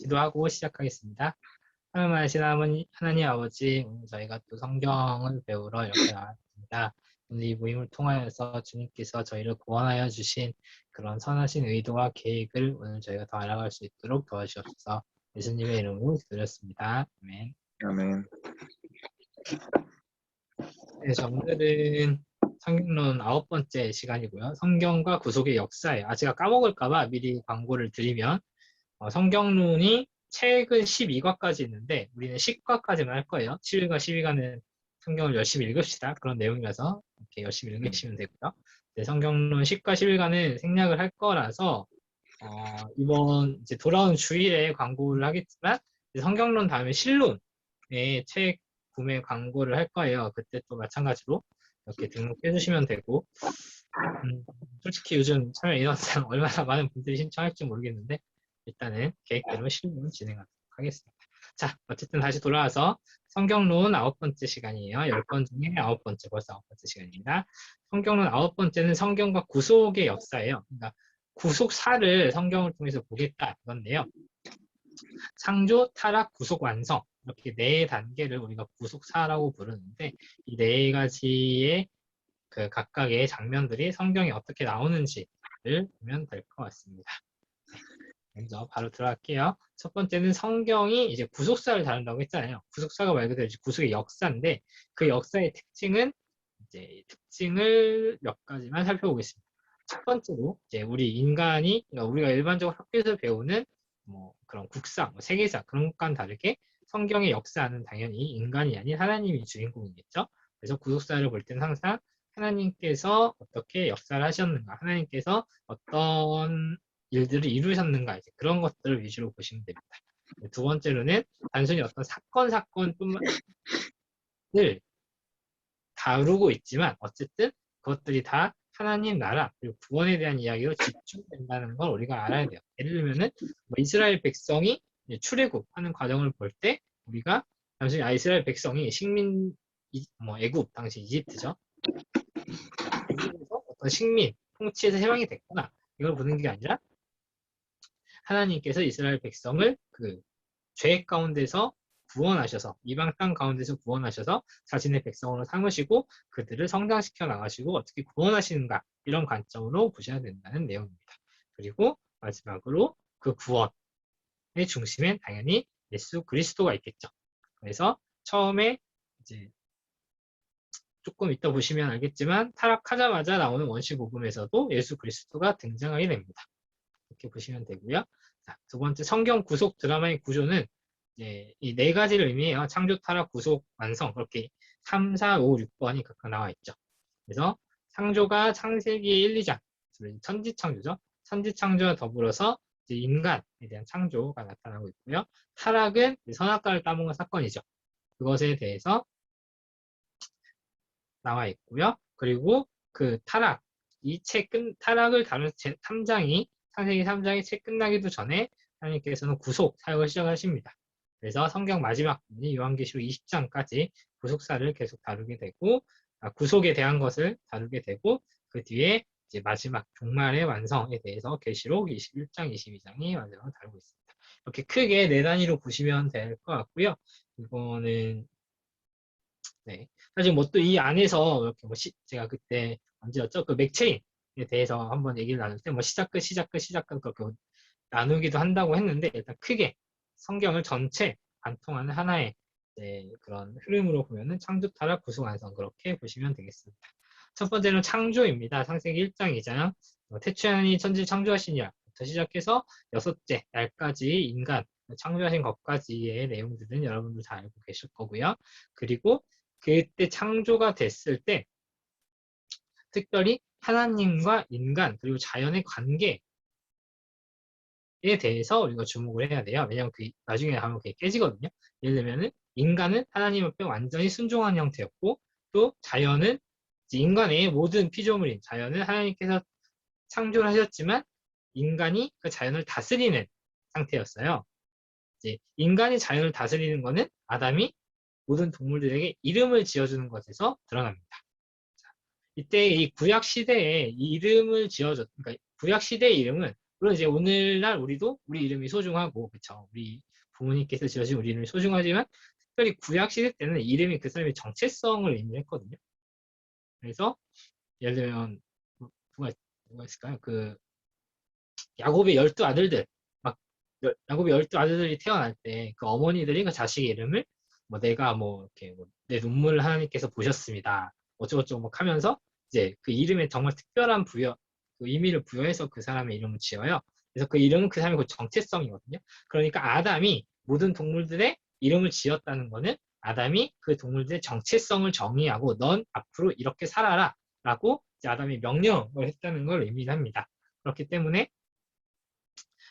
기도하고 시작하겠습니다. 하나님 하나님 아버지, 오늘 저희가 또 성경을 배우러 이렇게 나왔습니다. 오늘 이 모임을 통하여서 주님께서 저희를 구원하여 주신 그런 선하신 의도와 계획을 오늘 저희가 더 알아갈 수 있도록 도와주옵소서. 예수님의 이름으로 기도드렸습니다. 아멘. 아멘. 네, 오늘은 성경론 9번째 시간이고요. 성경과 구속의 역사예요. 제가 까먹을까봐 미리 광고를 드리면 성경론이 책은 12과까지 있는데 우리는 10과까지만 할 거예요. 11과 12과는 성경을 열심히 읽읍시다. 그런 내용이라서 이렇게 열심히 읽으시면 되고요. 네, 성경론 10과 11과는 생략을 할 거라서 이번 이제 돌아온 주일에 광고를 하겠지만 성경론 다음에 신론의 책 구매 광고를 할 거예요. 그때 또 마찬가지로 이렇게 등록해 주시면 되고 솔직히 요즘 참여 인원상 얼마나 많은 분들이 신청할지 모르겠는데 일단은 계획대로 실무를 진행하도록 하겠습니다. 자, 어쨌든 다시 돌아와서 성경론 9번째 시간이에요. 10번 중에 9번째, 벌써 9번째 시간입니다. 성경론 9번째는 성경과 구속의 역사예요. 그러니까 구속사를 성경을 통해서 보겠다 이건데요. 창조, 타락, 구속, 완성 이렇게 네 단계를 우리가 구속사라고 부르는데 이 네 가지의 그 각각의 장면들이 성경에 어떻게 나오는지를 보면 될 것 같습니다. 먼저 바로 들어갈게요. 첫 번째는 성경이 이제 구속사를 다룬다고 했잖아요. 구속사가 말 그대로 구속의 역사인데 그 역사의 특징은 이제 특징을 몇 가지만 살펴보겠습니다. 첫 번째로 이제 우리 인간이 그러니까 우리가 일반적으로 학교에서 배우는 뭐 그런 국사, 뭐 세계사 그런 것과는 다르게 성경의 역사는 당연히 인간이 아닌 하나님이 주인공이겠죠. 그래서 구속사를 볼 때는 항상 하나님께서 어떻게 역사를 하셨는가, 하나님께서 어떤 일들을 이루셨는가 이제 그런 것들을 위주로 보시면 됩니다. 두 번째로는 단순히 어떤 사건뿐만을 다루고 있지만 어쨌든 그것들이 다 하나님 나라 그리고 구원에 대한 이야기로 집중된다는 걸 우리가 알아야 돼요. 예를 들면은 이스라엘 백성이 출애굽하는 과정을 볼 때 우리가 단순히 이스라엘 백성이 식민 애굽 당시 이집트죠. 애굽에서 어떤 식민 통치에서 해방이 됐구나 이걸 보는 게 아니라 하나님께서 이스라엘 백성을 그 죄 가운데서 구원하셔서 이방 땅 가운데서 구원하셔서 자신의 백성으로 삼으시고 그들을 성장시켜 나가시고 어떻게 구원하시는가 이런 관점으로 보셔야 된다는 내용입니다. 그리고 마지막으로 그 구원의 중심엔 당연히 예수 그리스도가 있겠죠. 그래서 처음에 이제 조금 이따 보시면 알겠지만 타락하자마자 나오는 원시복음에서도 예수 그리스도가 등장하게 됩니다. 이렇게 보시면 되고요. 자, 두 번째 성경 구속 드라마의 구조는 이 네 가지를 의미해요. 창조, 타락, 구속, 완성 그렇게 3, 4, 5, 6번이 각각 나와 있죠. 그래서 창조가 창세기 1, 2장 천지창조죠. 천지창조와 더불어서 이제 인간에 대한 창조가 나타나고 있고요. 타락은 선악과를 따먹은 사건이죠. 그것에 대해서 나와 있고요. 그리고 그 타락, 타락을 다룬 3장이 창세기 3장이 책 끝나기도 전에 하나님께서는 구속 사역을 시작하십니다. 그래서 성경 마지막 부분이 요한계시록 20장까지 구속사를 계속 다루게 되고 구속에 대한 것을 다루게 되고 그 뒤에 이제 마지막 종말의 완성에 대해서 계시록 21장, 22장이 완성을 다루고 있습니다. 이렇게 크게 네 단위로 보시면 될 것 같고요. 이거는 네. 사실 뭐 또 이 안에서 이렇게 제가 그때 언제였죠? 그 맥체인에 대해서 한번 얘기를 나눌 때 뭐 시작 끝 그렇게 나누기도 한다고 했는데 일단 크게 성경을 전체 관통하는 하나의 그런 흐름으로 보면은 창조, 타락, 구속, 완성 그렇게 보시면 되겠습니다. 첫 번째는 창조입니다. 창세기 1장, 2장 태초하니 천지 창조하시니라부터 시작해서 여섯째 날까지 인간 창조하신 것까지의 내용들은 여러분들 다 알고 계실 거고요. 그리고 그때 창조가 됐을 때 특별히 하나님과 인간 그리고 자연의 관계에 대해서 우리가 주목을 해야 돼요. 왜냐하면 나중에 가면 그게 깨지거든요. 예를 들면은 인간은 하나님 앞에 완전히 순종한 형태였고 또 자연은 인간의 모든 피조물인 자연은 하나님께서 창조를 하셨지만 인간이 그 자연을 다스리는 상태였어요. 이제 인간이 자연을 다스리는 것은 아담이 모든 동물들에게 이름을 지어주는 것에서 드러납니다. 자, 이때 이 구약 시대에 이름을 그러니까 구약 시대의 이름은 물론 이제 오늘날 우리도 우리 이름이 소중하고, 그쵸? 우리 부모님께서 지어준 우리 이름이 소중하지만, 특별히 구약 시대 때는 이름이 그 사람의 정체성을 의미했거든요. 그래서 예를 들면 누가 누가 있을까요? 그 야곱의 12아들들, 막 야곱의 12아들들이 태어날 때 그 어머니들이 그 자식 이름을 뭐 내가 뭐 이렇게 뭐내 눈물을 하나님께서 보셨습니다. 어쩌고저쩌고 막 하면서 이제 그 이름에 정말 특별한 부여, 그 의미를 부여해서 그 사람의 이름을 지어요. 그래서 그 이름은 그 사람의 그 정체성이거든요. 그러니까 아담이 모든 동물들의 이름을 지었다는 거는 아담이 그 동물들의 정체성을 정의하고 넌 앞으로 이렇게 살아라 라고 아담이 명령을 했다는 걸 의미합니다. 그렇기 때문에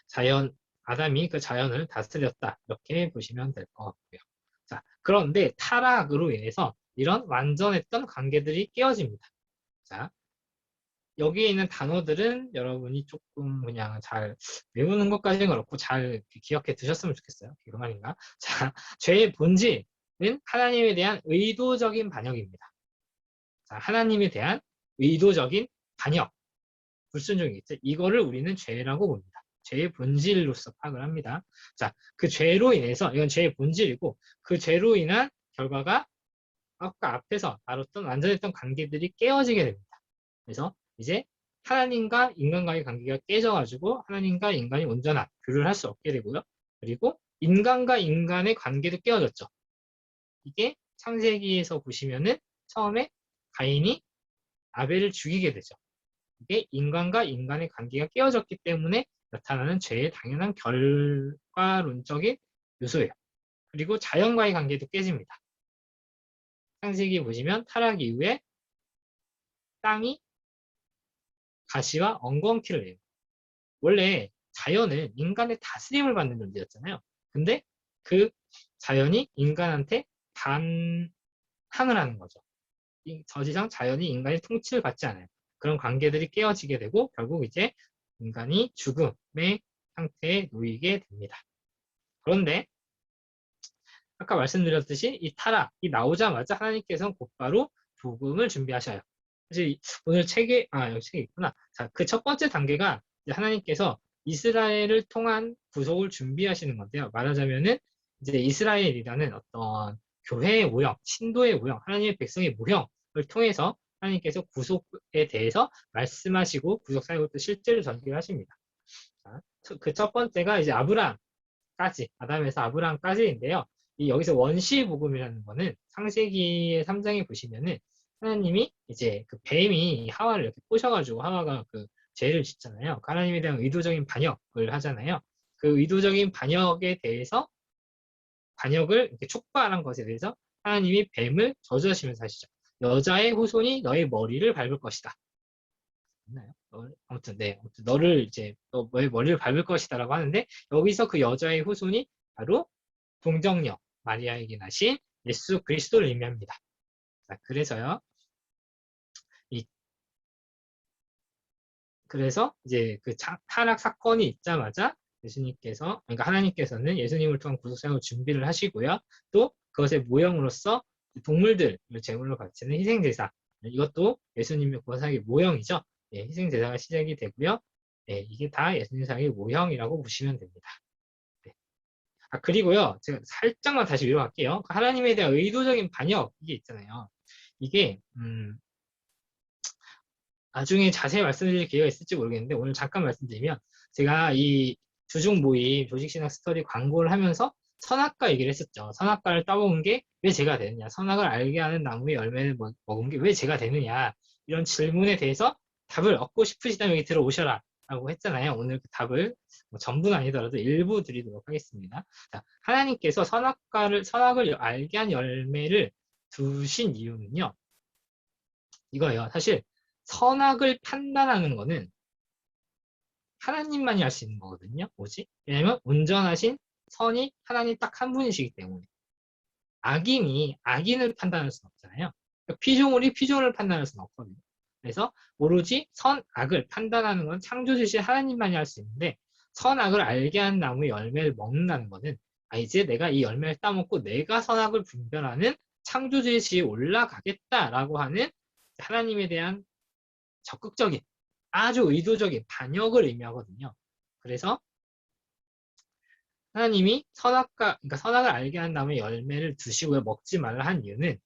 자연, 아담이 그 자연을 다스렸다. 이렇게 보시면 될 것 같고요. 자, 그런데 타락으로 인해서 이런 완전했던 관계들이 깨어집니다. 자, 여기에 있는 단어들은 여러분이 조금 그냥 잘 외우는 것까지는 그렇고 잘 기억해 두셨으면 좋겠어요. 그 말인가? 자, 죄의 본질은 하나님에 대한 의도적인 반역입니다. 자, 하나님에 대한 의도적인 반역, 불순종이겠죠. 이거를 우리는 죄라고 봅니다. 죄의 본질로서 파악을 합니다. 자, 그 죄로 인해서, 이건 죄의 본질이고, 그 죄로 인한 결과가 아까 앞에서 다뤘던 완전했던 관계들이 깨어지게 됩니다. 그래서 이제 하나님과 인간과의 관계가 깨져가지고 하나님과 인간이 온전한 교류를 할 수 없게 되고요. 그리고 인간과 인간의 관계도 깨어졌죠. 이게 창세기에서 보시면은 처음에 가인이 아벨을 죽이게 되죠. 이게 인간과 인간의 관계가 깨어졌기 때문에 나타나는 죄의 당연한 결과론적인 요소예요. 그리고 자연과의 관계도 깨집니다. 창세기 보시면 타락 이후에 땅이 가시와 엉겅퀴를 내요. 원래 자연은 인간의 다스림을 받는 존재였잖아요. 근데 그 자연이 인간한테 반항을 하는 거죠. 더 이상 자연이 인간의 통치를 받지 않아요. 그런 관계들이 깨어지게 되고 결국 이제 인간이 죽음의 상태에 놓이게 됩니다. 그런데 아까 말씀드렸듯이 이 타락이 나오자마자 하나님께서는 곧바로 복음을 준비하셔요. 사실 오늘 여기 책에 있구나. 자, 그 첫 번째 단계가 하나님께서 이스라엘을 통한 구속을 준비하시는 건데요. 말하자면은 이제 이스라엘이라는 어떤 교회의 모형, 신도의 모형, 하나님의 백성의 모형을 통해서 하나님께서 구속에 대해서 말씀하시고 구속 사역을 또 실제로 전개하십니다. 그 첫 번째가 이제 아브라함까지, 아담에서 아브라함까지인데요. 여기서 원시복음이라는 거는 창세기의 3장에 보시면은 하나님이 이제 그 뱀이 하와를 이렇게 꼬셔가지고 하와가 그 죄를 짓잖아요. 하나님에 대한 의도적인 반역을 하잖아요. 그 의도적인 반역에 대해서 반역을 이렇게 촉발한 것에 대해서 하나님이 뱀을 저주하시면서 하시죠. 여자의 후손이 너의 머리를 밟을 것이다. 있나요? 아무튼 네, 아무튼 너를 이제 너의 머리를 밟을 것이다라고 하는데 여기서 그 여자의 후손이 바로 동정녀 마리아에게 나신 예수 그리스도를 의미합니다. 자, 그래서요. 그래서 이제 그 타락 사건이 있자마자 예수님께서, 그러니까 하나님께서는 예수님을 통한 구속사역을 준비를 하시고요. 또 그것의 모형으로서 동물들을 제물로 바치는 희생제사, 이것도 예수님의 구속사역의 모형이죠. 예, 희생제사가 시작이 되고요. 예, 이게 다 예수님 사역의 모형이라고 보시면 됩니다. 네. 그리고요, 제가 살짝만 다시 위로할게요. 하나님에 대한 의도적인 반역, 이게 있잖아요. 이게, 나중에 자세히 말씀드릴 기회가 있을지 모르겠는데 오늘 잠깐 말씀드리면 제가 이 주중 모임 조직신학 스터디 광고를 하면서 선악과 얘기를 했었죠. 선악과를 따먹은 게 왜 제가 되느냐, 선악을 알게 하는 나무의 열매를 먹은 게 왜 제가 되느냐, 이런 질문에 대해서 답을 얻고 싶으시다면 여기 들어오셔라 라고 했잖아요. 오늘 그 답을 뭐 전부는 아니더라도 일부 드리도록 하겠습니다. 자, 하나님께서 선악을 알게 한 열매를 두신 이유는요, 이거예요. 사실 선악을 판단하는 거는 하나님만이 할 수 있는 거거든요. 뭐지? 왜냐면 온전하신 선이 하나님 딱 한 분이시기 때문에. 악인이 악인을 판단할 수는 없잖아요. 피조물이 피조물을 판단할 수는 없거든요. 그래서 오로지 선악을 판단하는 건 창조주신 하나님만이 할 수 있는데 선악을 알게 한 나무의 열매를 먹는다는 거는 이제 내가 이 열매를 따먹고 내가 선악을 분별하는 창조주의 지위에 올라가겠다라고 하는 하나님에 대한 적극적인 아주 의도적인 반역을 의미하거든요. 그래서 하나님이 그러니까 선악을 알게 한 다음에 열매를 두시고요. 먹지 말라 한 이유는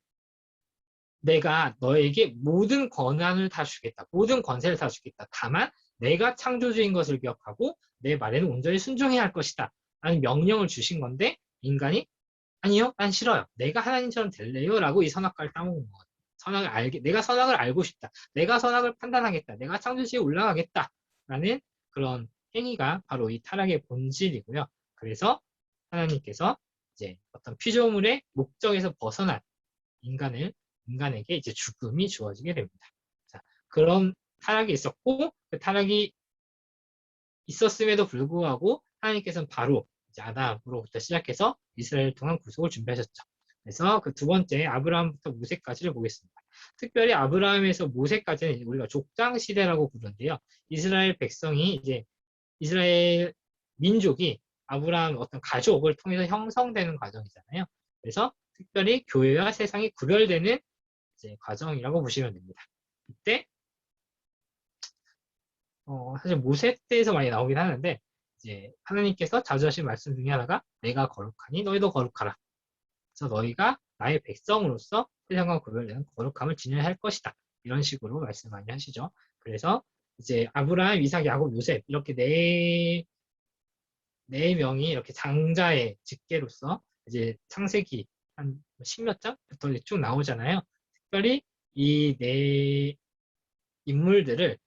내가 너에게 모든 권한을 다 주겠다. 모든 권세를 다 주겠다. 다만 내가 창조주인 것을 기억하고 내 말에는 온전히 순종해야 할 것이다. 라는 명령을 주신 건데 인간이 아니요, 난 싫어요. 내가 하나님처럼 될래요? 라고 이 선악과를 따먹은 거거든요. 내가 선악을 알고 싶다. 내가 선악을 판단하겠다. 내가 창조주에 올라가겠다. 라는 그런 행위가 바로 이 타락의 본질이고요. 그래서 하나님께서 이제 어떤 피조물의 목적에서 벗어난 인간에게 이제 죽음이 주어지게 됩니다. 자, 그런 타락이 있었고, 그 타락이 있었음에도 불구하고 하나님께서는 바로 이제 아담으로부터 시작해서 이스라엘을 통한 구속을 준비하셨죠. 그래서 그 두 번째 아브라함부터 모세까지를 보겠습니다. 특별히 아브라함에서 모세까지는 우리가 족장 시대라고 부르는데요. 이스라엘 백성이 이제 이스라엘 민족이 아브라함 어떤 가족을 통해서 형성되는 과정이잖아요. 그래서 특별히 교회와 세상이 구별되는 이제 과정이라고 보시면 됩니다. 이때 사실 모세 때에서 많이 나오긴 하는데 이제 하나님께서 자주 하신 말씀 중에 하나가 내가 거룩하니 너희도 거룩하라. 그래서 너희가 나의 백성으로서 세상과 구별되는 거룩함을 지녀야 할 것이다. 이런 식으로 말씀 많이 하시죠. 그래서 이제 아브라함, 이삭, 야곱, 요셉 이렇게 네 명이 이렇게 장자의 직계로서 이제 창세기 한 십몇 장부터 쭉 나오잖아요. 특별히 이 네 인물들을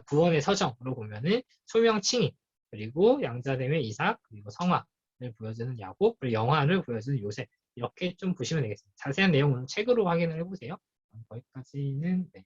구원의 서정으로 보면은 소명칭의, 그리고 양자됨의 이삭, 그리고 성화를 보여주는 야곱, 그리고 영화를 보여주는 요셉, 이렇게 좀 보시면 되겠습니다. 자세한 내용은 책으로 확인을 해보세요. 거기까지는 네,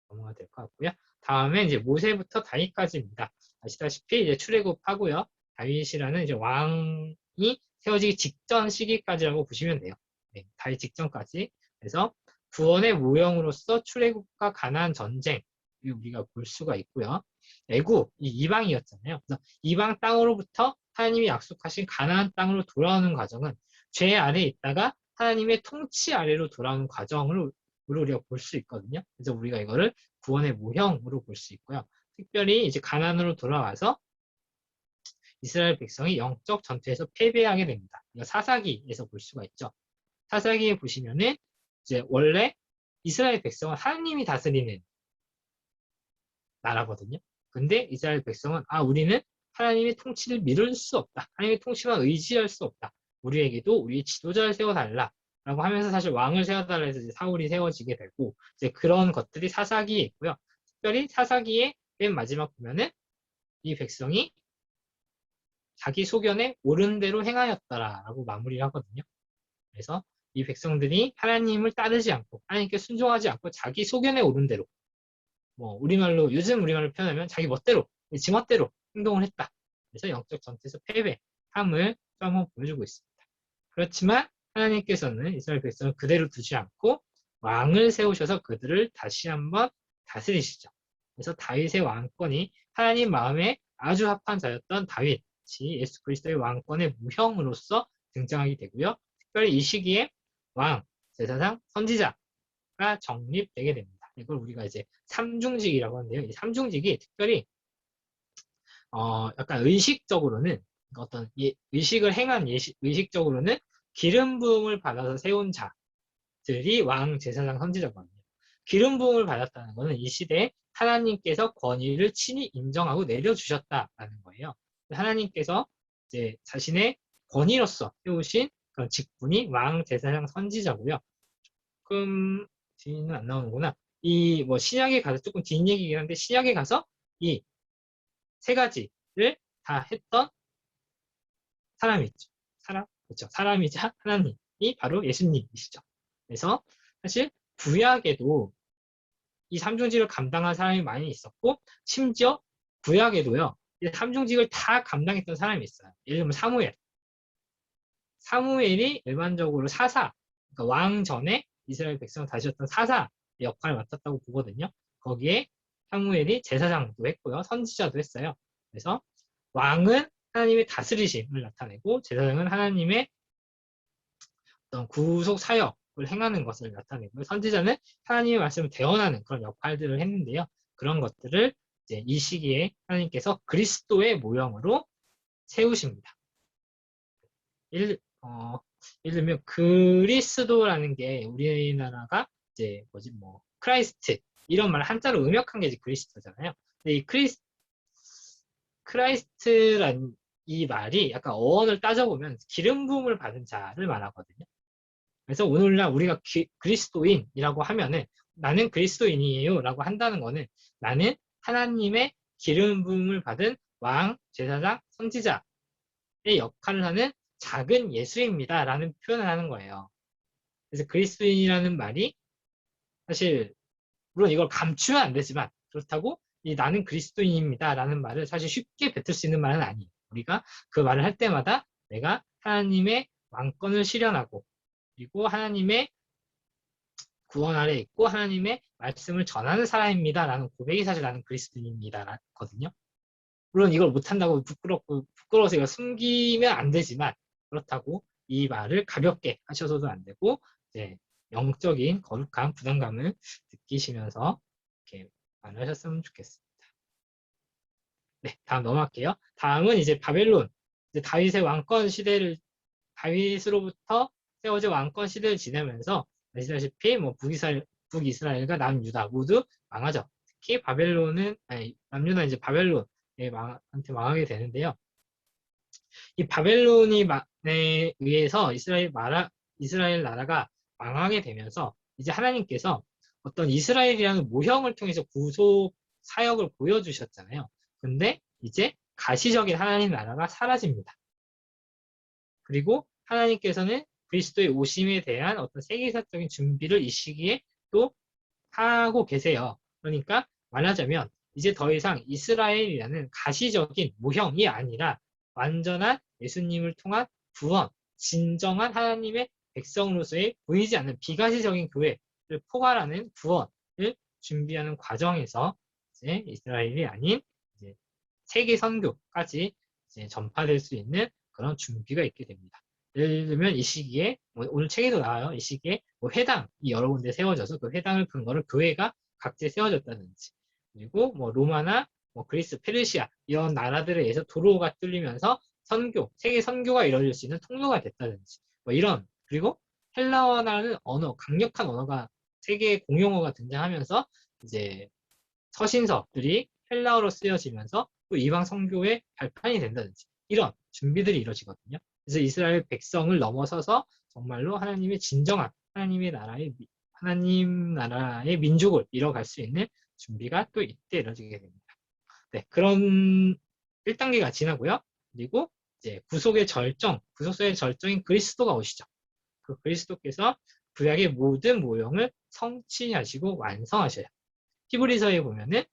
넘어가 될 것 같고요. 다음에 이제 모세부터 다윗까지입니다. 아시다시피 이제 출애굽하고요. 다윗이라는 이제 왕이 세워지기 직전 시기까지라고 보시면 돼요. 네, 다윗 직전까지. 그래서 구원의 모형으로서 출애굽과 가나안 전쟁 우리가 볼 수가 있고요. 애굽 이방이었잖아요. 그래서 이방 땅으로부터 하나님이 약속하신 가나안 땅으로 돌아오는 과정은 죄 아래에 있다가 하나님의 통치 아래로 돌아오는 과정으로 우리가 볼 수 있거든요. 그래서 우리가 이거를 구원의 모형으로 볼 수 있고요. 특별히 이제 가나안으로 돌아와서 이스라엘 백성이 영적 전투에서 패배하게 됩니다. 이거 사사기에서 볼 수가 있죠. 사사기에 보시면은 이제 원래 이스라엘 백성은 하나님이 다스리는 나라거든요. 근데 이스라엘 백성은 우리는 하나님의 통치를 미룰 수 없다. 하나님의 통치만 의지할 수 없다. 우리에게도 우리의 지도자를 세워달라. 라고 하면서 사실 왕을 세워달라 해서 이제 사울이 세워지게 되고 이제 그런 것들이 사사기에 있고요. 특별히 사사기의 맨 마지막 보면은 이 백성이 자기 소견에 옳은 대로 행하였다라고 마무리를 하거든요. 그래서 이 백성들이 하나님을 따르지 않고 하나님께 순종하지 않고 자기 소견에 옳은 대로 요즘 우리말로 표현하면 자기 멋대로 지멋대로 행동을 했다. 그래서 영적 전투에서 패배함을 또 한번 보여주고 있습니다. 그렇지만 하나님께서는 이스라엘 백성을 그대로 두지 않고 왕을 세우셔서 그들을 다시 한번 다스리시죠. 그래서 다윗의 왕권이 하나님 마음에 아주 합한 자였던 다윗이 예수 그리스도의 왕권의 무형으로서 등장하게 되고요. 특별히 이 시기에 왕, 제사장, 선지자가 정립되게 됩니다. 이걸 우리가 이제 삼중직이라고 하는데요. 이 삼중직이 특별히 약간 의식적으로는 어떤 의식을 행한 의식적으로는 기름 부음을 받아서 세운 자들이 왕, 제사장, 선지자거든요. 기름 부음을 받았다는 것은 이 시대에 하나님께서 권위를 친히 인정하고 내려주셨다라는 거예요. 하나님께서 이제 자신의 권위로서 세우신 그런 직분이 왕, 제사장, 선지자고요. 조금 뒤는 안 나오는구나. 신약에 가서 조금 뒷얘기긴 한데 신약에 가서 이 세 가지를 다 했던 사람이 있죠. 그렇죠. 사람이자 하나님이 바로 예수님이시죠. 그래서 사실 구약에도 이 삼중직을 감당한 사람이 많이 있었고 심지어 구약에도요. 이 삼중직을 다 감당했던 사람이 있어요. 예를 들면 사무엘이 일반적으로 사사, 그러니까 왕 전에 이스라엘 백성을 다스렸던 사사 역할을 맡았다고 보거든요. 거기에 사무엘이 제사장도 했고요. 선지자도 했어요. 그래서 왕은 하나님의 다스리심을 나타내고 제사장은 하나님의 어떤 구속 사역을 행하는 것을 나타내고 선지자는 하나님의 말씀을 대언하는 그런 역할들을 했는데요. 그런 것들을 이제 이 시기에 하나님께서 그리스도의 모형으로 세우십니다. 예를 들면 그리스도라는 게 우리나라가 이제 뭐지 뭐 크라이스트 이런 말 한자로 음역한 게 이제 그리스도잖아요. 근데 이 크라이스트란 이 말이 약간 어원을 따져보면 기름 부음을 받은 자를 말하거든요. 그래서 오늘날 우리가 그리스도인이라고 하면은 나는 그리스도인이에요 라고 한다는 거는 나는 하나님의 기름 부음을 받은 왕, 제사장, 선지자의 역할을 하는 작은 예수입니다 라는 표현을 하는 거예요. 그래서 그리스도인이라는 말이 사실 물론 이걸 감추면 안 되지만 그렇다고 이 나는 그리스도인입니다 라는 말을 사실 쉽게 뱉을 수 있는 말은 아니에요. 우리가 그 말을 할 때마다 내가 하나님의 왕권을 실현하고 그리고 하나님의 구원 아래 있고 하나님의 말씀을 전하는 사람입니다 라는 고백이 사실 나는 그리스도인입니다 거든요. 물론 이걸 못한다고 부끄러워서 이걸 숨기면 안 되지만 그렇다고 이 말을 가볍게 하셔서도 안 되고 이제 영적인 거룩한 부담감을 느끼시면서 이렇게 말을 하셨으면 좋겠습니다. 네, 다음 넘어갈게요. 다음은 이제 바벨론, 이제 다윗의 왕권 시대를 다윗으로부터 세워진 왕권 시대를 지내면서 아시다시피 뭐 북이스라엘과 남유다 모두 망하죠. 특히 바벨론은 아니 남유다 이제 바벨론에 한테 망하게 되는데요. 이 바벨론에 의해서 이스라엘 나라가 망하게 되면서 이제 하나님께서 어떤 이스라엘이라는 모형을 통해서 구속 사역을 보여주셨잖아요. 근데 이제 가시적인 하나님 나라가 사라집니다. 그리고 하나님께서는 그리스도의 오심에 대한 어떤 세계사적인 준비를 이 시기에 또 하고 계세요. 그러니까 말하자면 이제 더 이상 이스라엘이라는 가시적인 모형이 아니라 완전한 예수님을 통한 구원, 진정한 하나님의 백성으로서의 보이지 않는 비가시적인 교회를 포괄하는 구원을 준비하는 과정에서 이제 이스라엘이 아닌 이제 세계 선교까지 이제 전파될 수 있는 그런 준비가 있게 됩니다. 예를 들면 이 시기에 오늘 책에도 나와요. 이 시기에 뭐 회당이 여러 군데 세워져서 그 회당을 근거로 교회가 각지에 세워졌다든지 그리고 뭐 로마나 뭐 그리스, 페르시아 이런 나라들에 의해서 도로가 뚫리면서 세계 선교가 이루어질 수 있는 통로가 됐다든지 뭐 이런 그리고 헬라어라는 언어, 강력한 언어가 세계 공용어가 등장하면서 이제 서신서들이 헬라어로 쓰여지면서 또 이방 선교의 발판이 된다든지 이런 준비들이 이루어지거든요. 그래서 이스라엘 백성을 넘어서서 정말로 하나님의 진정한 하나님 나라의 민족을 이뤄갈 수 있는 준비가 또 이때 이루어지게 됩니다. 네, 그런 1단계가 지나고요. 그리고 이제 구속의 절정인 그리스도가 오시죠. 그 그리스도께서 구약의 모든 모형을 성취하시고 완성하셔요. 히브리서에 보면은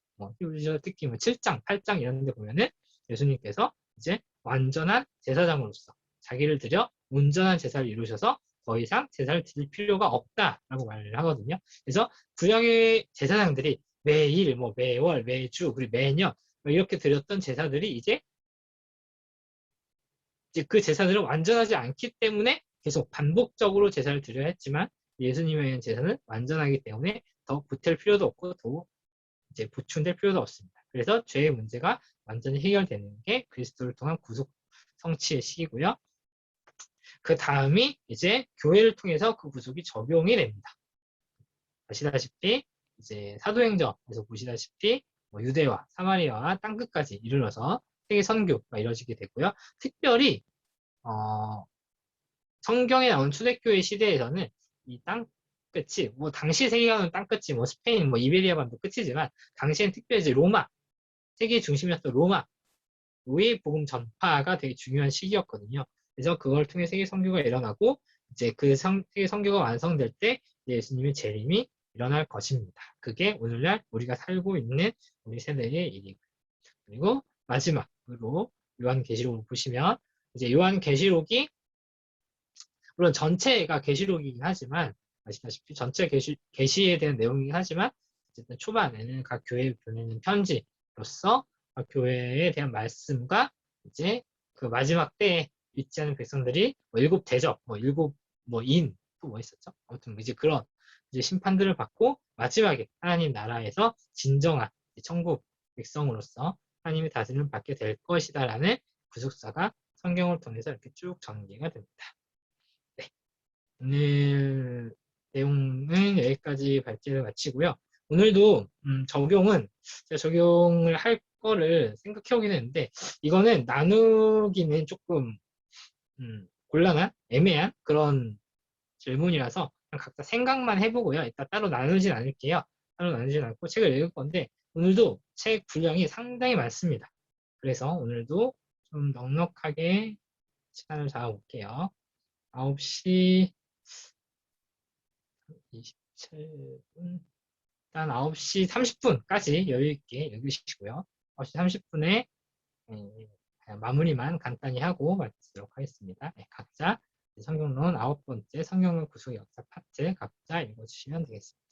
히브리서 특히 7장, 8장 이런 데 보면은 예수님께서 이제 완전한 제사장으로서 자기를 들여 온전한 제사를 이루셔서 더 이상 제사를 드릴 필요가 없다라고 말을 하거든요. 그래서 구약의 제사장들이 매일, 매월, 매주, 그리고 매년 이렇게 드렸던 제사들이 이제 그 제사들은 완전하지 않기 때문에 계속 반복적으로 제사를 드려야 했지만 예수님의 제사는 완전하기 때문에 더 보탤 필요도 없고 더 이제 보충될 필요도 없습니다. 그래서 죄의 문제가 완전히 해결되는 게 그리스도를 통한 구속 성취의 시기고요. 그 다음이 이제 교회를 통해서 그 구속이 적용이 됩니다. 아시다시피 이제 사도행전에서 보시다시피 유대와 사마리아와 땅끝까지 이르러서 세계 선교가 이루어지게 되고요. 특별히 성경에 나온 초대교회 시대에서는 이 땅끝이 당시 세계가는 땅끝이 스페인 이베리아 반도 끝이지만 당시엔 특별히 이제 로마 세계 중심이었던 로마의 복음 전파가 되게 중요한 시기였거든요. 그래서 그걸 통해 세계 선교가 일어나고 이제 세계 선교가 완성될 때 예수님의 재림이 일어날 것입니다. 그게 오늘날 우리가 살고 있는 우리 세대의 일이고요. 그리고 마지막으로 요한계시록을 보시면 이제 요한계시록이 물론 전체가 계시록이긴 하지만 아시다시피 전체 계시에 대한 내용이긴 하지만 어쨌든 초반에는 각 교회에 보내는 편지로서 각 교회에 대한 말씀과 이제 그 마지막 때에 있지 않은 백성들이 일곱 대접, 일곱 인, 또 있었죠? 아무튼 이제 그런 이제 심판들을 받고 마지막에 하나님 나라에서 진정한 천국 백성으로서 하나님의 다스림을 받게 될 것이다라는 구속사가 성경을 통해서 이렇게 쭉 전개가 됩니다. 네, 오늘 내용은 여기까지 발제를 마치고요. 오늘도 적용은 제가 적용을 할 거를 생각해 오긴 했는데 이거는 나누기는 조금 곤란한 애매한 그런 질문이라서 그냥 각자 생각만 해보고요. 이따 따로 나누진 않을게요. 따로 나누진 않고 책을 읽을 건데 오늘도 책 분량이 상당히 많습니다. 그래서 오늘도 좀 넉넉하게 시간을 잡아볼게요. 9시 27분, 일단 9시 30분까지 여유있게 읽으시고요. 9시 30분에 마무리만 간단히 하고 마치도록 하겠습니다. 네, 각자 성경론 9번째 성경론 구속의 역사 파트 각자 읽어주시면 되겠습니다.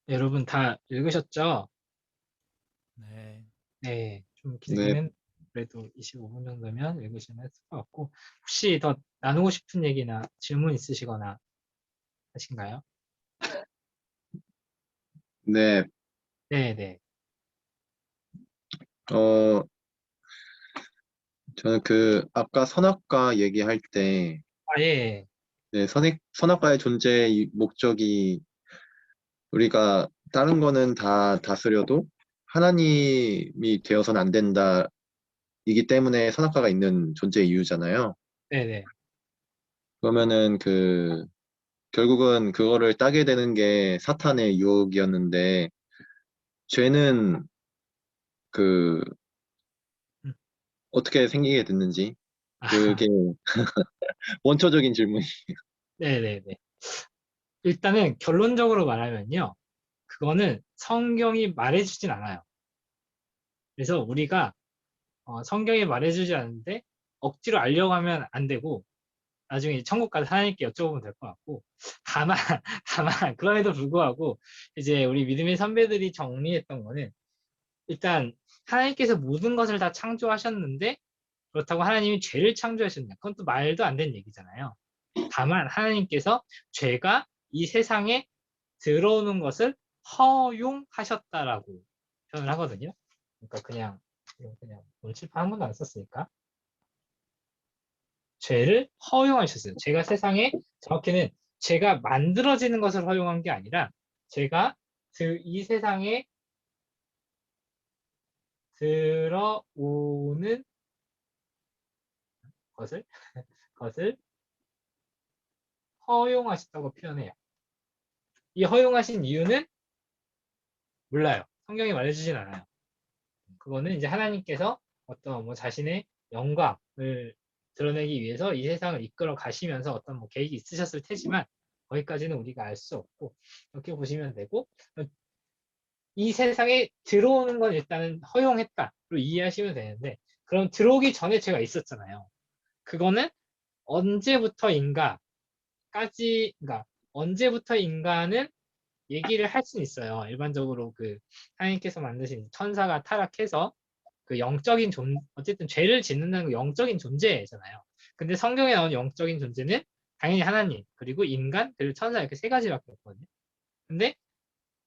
여러분 다 읽으셨죠? 네. 네, 좀 길긴 네, 했는데 그래도 25분 정도면 읽으시면 했을 것 같고 혹시 더 나누고 싶은 얘기나 질문 있으시거나 하신가요? 네, 네, 네. 어, 저는 그, 아까 선악과 얘기할 때, 아, 예. 네, 선악과의 존재의 목적이 우리가 다른 거는 다 다스려도 하나님이 되어서는 안 된다, 이기 때문에 선악과가 있는 존재의 이유잖아요. 네, 네. 그러면은 결국은 그거를 따게 되는 게 사탄의 유혹이었는데, 죄는 그, 음. 어떻게 생기게 됐는지, 아, 그게 원초적인 질문이. 네, 네, 네. 일단은 결론적으로 말하면요. 그거는 성경이 말해주진 않아요. 그래서 우리가 성경이 말해주지 않는데 억지로 알려고 하면 안 되고 나중에 천국 가서 하나님께 여쭤보면 될 것 같고 다만 다만 그럼에도 불구하고 이제 우리 믿음의 선배들이 정리했던 거는 일단 하나님께서 모든 것을 다 창조하셨는데 그렇다고 하나님이 죄를 창조하셨냐 그건 또 말도 안 되는 얘기잖아요. 다만 하나님께서 죄가 이 세상에 들어오는 것을 허용하셨다라고 표현을 하거든요. 그러니까 그냥 문칠판 한 번도 안 썼으니까 죄를 허용하셨어요. 죄가 세상에 정확히는 죄가 만들어지는 것을 허용한 게 아니라 죄가 이 세상에 들어오는 것을 것을 허용하셨다고 표현해요. 이 허용하신 이유는 몰라요. 성경이 말해주진 않아요. 그거는 이제 하나님께서 어떤 뭐 자신의 영광을 드러내기 위해서 이 세상을 이끌어 가시면서 어떤 뭐 계획이 있으셨을 테지만 거기까지는 우리가 알 수 없고 이렇게 보시면 되고 이 세상에 들어오는 건 일단은 허용했다로 이해하시면 되는데 그럼 들어오기 전에 죄가 있었잖아요. 그거는 언제부터인가까지 그러니까 언제부터인가는 얘기를 할 수는 있어요. 일반적으로 그 하나님께서 만드신 천사가 타락해서 그 영적인 어쨌든 죄를 짓는다는 건 영적인 존재잖아요. 근데 성경에 나온 영적인 존재는 당연히 하나님, 그리고 인간, 그리고 천사 이렇게 세 가지밖에 없거든요. 근데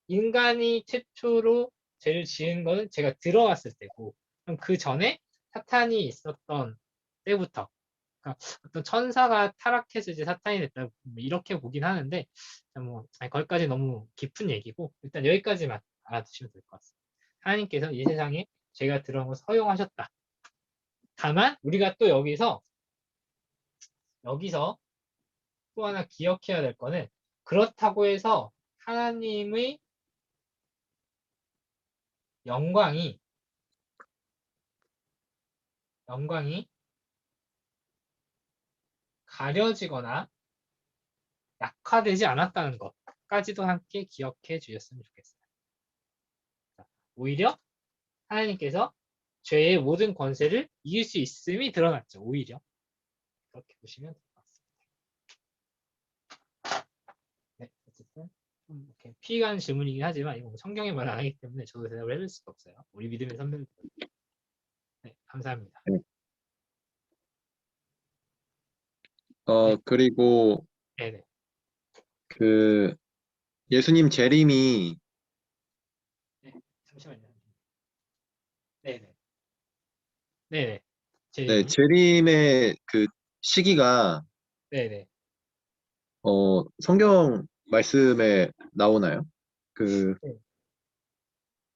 인간이 최초로 죄를 지은 거는 제가 들어왔을 때고, 그럼 그 전에 사탄이 있었던 때부터, 그러니까 어떤 천사가 타락해서 이제 사탄이 됐다, 뭐 이렇게 보긴 하는데, 뭐, 거기까지 너무 깊은 얘기고, 일단 여기까지만 알아두시면 될 것 같습니다. 하나님께서 이 세상에 죄가 들어온 것을 허용하셨다. 다만, 우리가 또 여기서 또 하나 기억해야 될 거는, 그렇다고 해서 하나님의 영광이 영광이 가려지거나 약화되지 않았다는 것까지도 함께 기억해 주셨으면 좋겠어요. 오히려 하나님께서 죄의 모든 권세를 이길 수 있음이 드러났죠. 오히려 그렇게 보시면 될 것 같습니다. 네, 어쨌든 좀 이렇게 피해가는 질문이긴 하지만 이건 성경에 말 안 하기 때문에 저도 대답을 해줄 수가 없어요. 우리 믿음의 선배들. 네, 감사합니다. 네, 그리고 네네. 그 예수님 재림이 네, 잠시만요. 네네. 네네. 네, 제림이. 재림의 그 시기가 네네. 성경 말씀에 나오나요? 그 네.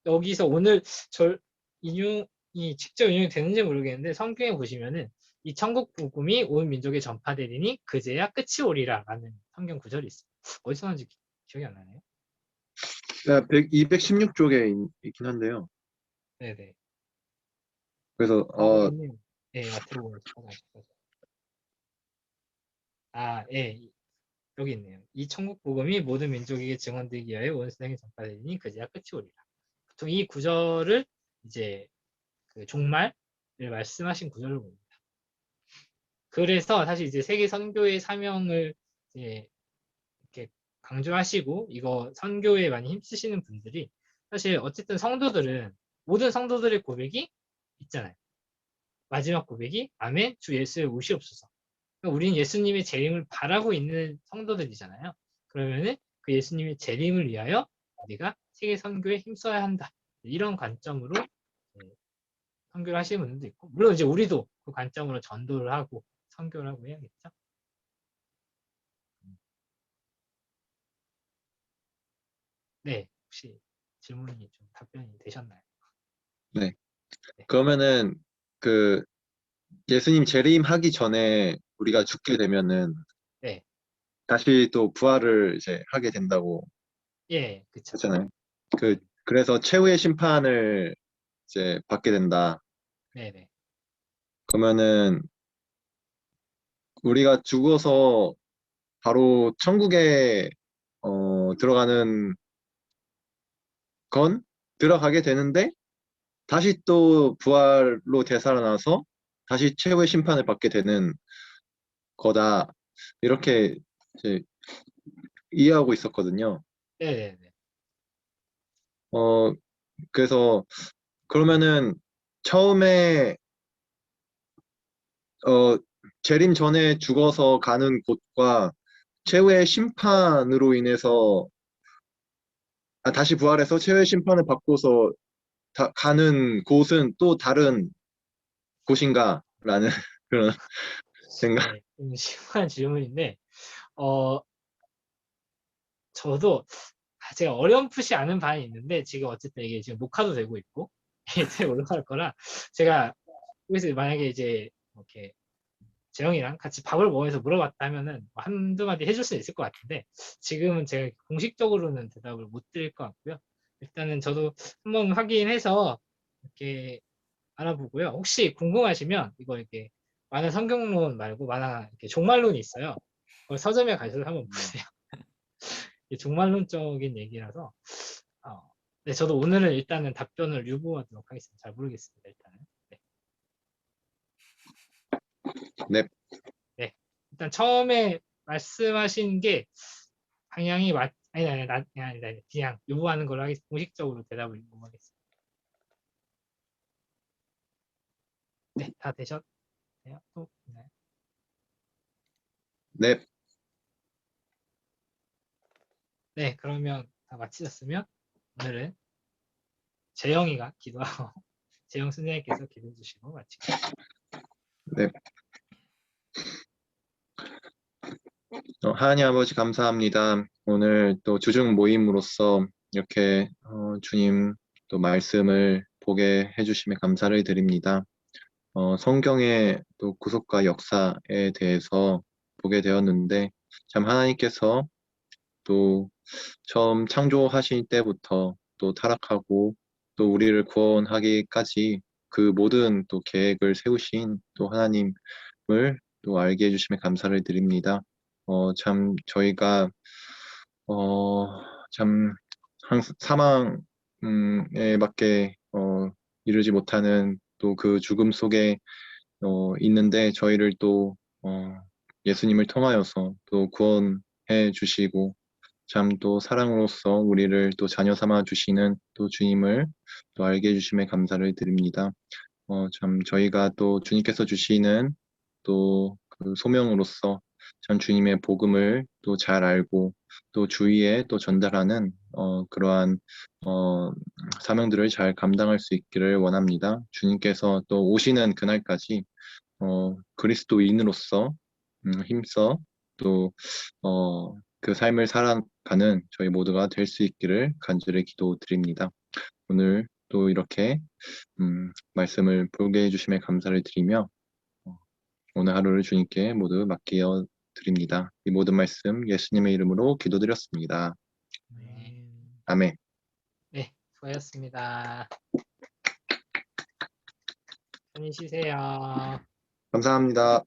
여기서 오늘 절 인용이 직접 인용이 되는지 모르겠는데 성경에 보시면은 이 천국 복음이 온 민족에 전파되리니 그제야 끝이 오리라라는 성경 구절이 있어요. 어디서 나는지 기억이 안 나네요. 216쪽에 있긴 한데요. 네네. 그래서 여기 있네요. 네, 마태복음 잠깐만. 아, 예, 여기 있네요. 이 천국 복음이 모든 민족에게 증언되기 위하여 온 세상에 전파되리니 그제야 끝이 오리라. 보통 이 구절을 이제 그 종말을 말씀하신 구절로 봅니다. 그래서 사실 이제 세계 선교의 사명을 이제 이렇게 강조하시고 이거 선교에 많이 힘쓰시는 분들이 사실 어쨌든 성도들은 모든 성도들의 고백이 있잖아요. 마지막 고백이 아멘 주 예수의 오시옵소서. 그러니까 우리는 예수님의 재림을 바라고 있는 성도들이잖아요. 그러면은 그 예수님의 재림을 위하여 우리가 세계 선교에 힘써야 한다. 이런 관점으로 선교를 하시는 분들도 있고, 물론 이제 우리도 그 관점으로 전도를 하고 선교를 하고 해야겠죠. 네, 혹시 질문이 좀 답변이 되셨나요? 네. 네. 그러면은 그 예수님 재림하기 전에 우리가 죽게 되면은 네, 다시 또 부활을 이제 하게 된다고 예, 그쵸. 했잖아요. 그래서 최후의 심판을 이제 받게 된다. 네네. 그러면은 우리가 죽어서 바로 천국에 들어가는 건 들어가게 되는데 다시 또 부활로 되살아나서 다시 최후의 심판을 받게 되는 거다. 이렇게 이제 이해하고 있었거든요. 네네네. 어, 그래서 그러면은 처음에 어, 재림 전에 죽어서 가는 곳과 최후의 심판으로 인해서 다시 부활해서 최후의 심판을 받고서 가는 곳은 또 다른 곳인가? 라는 그런 생각. 네, 좀 심한 질문인데, 어, 저도 제가 어렴풋이 아는 바는 있는데, 지금 어쨌든 이게 지금 녹화도 되고 있고, 이제 올라갈 거라, 제가, 여기서 만약에 이제, 이렇게, 재영이랑 같이 밥을 먹으면서 물어봤다면은 한두 마디 해줄 수 있을 것 같은데, 지금은 제가 공식적으로는 대답을 못 드릴 것 같고요. 일단은 저도 한번 확인해서 이렇게 알아보고요. 혹시 궁금하시면 이거 이렇게 만화 성경론 말고 만화 이렇게 종말론이 있어요. 그걸 서점에 가셔서 한번 보세요. 이게 종말론적인 얘기라서 네, 저도 오늘은 일단은 답변을 유보하도록 하겠습니다. 잘 모르겠습니다. 일단은 네, 네, 일단 처음에 말씀하신 게 방향이 아니, 그냥 유보하는 걸로 하겠습니다. 공식적으로 대답을 유보하겠습니다. 네, 다 되셨나요? 또 있나요? 네, 네, 그러면 다 마치셨으면 오늘은 재영이가 기도하고 재영 선생님께서 기도해 주시고 마치겠습니다. 네. 하나님 아버지 감사합니다. 오늘 또 주중 모임으로써 이렇게 주님 또 말씀을 보게 해주심에 감사를 드립니다. 성경의 또 구속과 역사에 대해서 보게 되었는데 참 하나님께서 또 처음 창조하신 때부터 또 타락하고 또 우리를 구원하기까지 그 모든 또 계획을 세우신 또 하나님을 또 알게 해주심에 감사를 드립니다. 참 저희가 참 사망에밖에 이르지 못하는 또 그 죽음 속에 있는데 저희를 또 예수님을 통하여서 또 구원해 주시고 참 또 사랑으로서 우리를 또 자녀 삼아 주시는 또 주님을 또 알게 해주심에 감사를 드립니다. 참 저희가 또 주님께서 주시는 또 그 소명으로서 참 주님의 복음을 또 잘 알고 또 주위에 또 전달하는 그러한 사명들을 잘 감당할 수 있기를 원합니다. 주님께서 또 오시는 그날까지 그리스도인으로서 힘써 또 그 삶을 살아가는 저희 모두가 될 수 있기를 간절히 기도드립니다. 오늘 또 이렇게 말씀을 보게 해주심에 감사를 드리며 오늘 하루를 주님께 모두 맡겨 드립니다. 이 모든 말씀 예수님의 이름으로 기도드렸습니다. 네, 아멘. 네, 수고하셨습니다. 편히 쉬세요. 감사합니다.